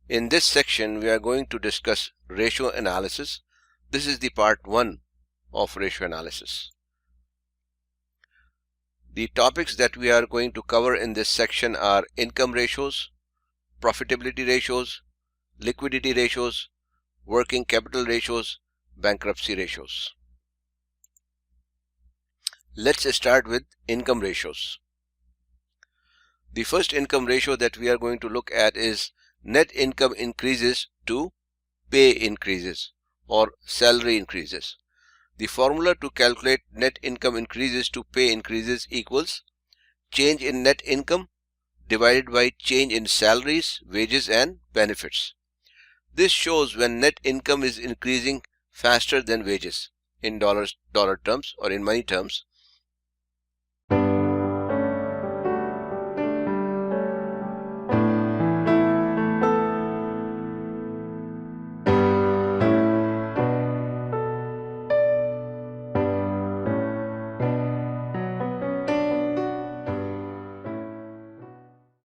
In this section, we are going to discuss ratio analysis. This is the part 1 of ratio analysis. The topics that we are going to cover in this section are income ratios, profitability ratios, liquidity ratios, working capital ratios, bankruptcy ratios. Let's start with income ratios. The first income ratio that we are going to look at is net income increases to pay increases or salary increases. The formula to calculate net income increases to pay increases equals change in net income divided by change in salaries, wages and benefits. This shows when net income is increasing faster than wages in dollar terms or in money terms.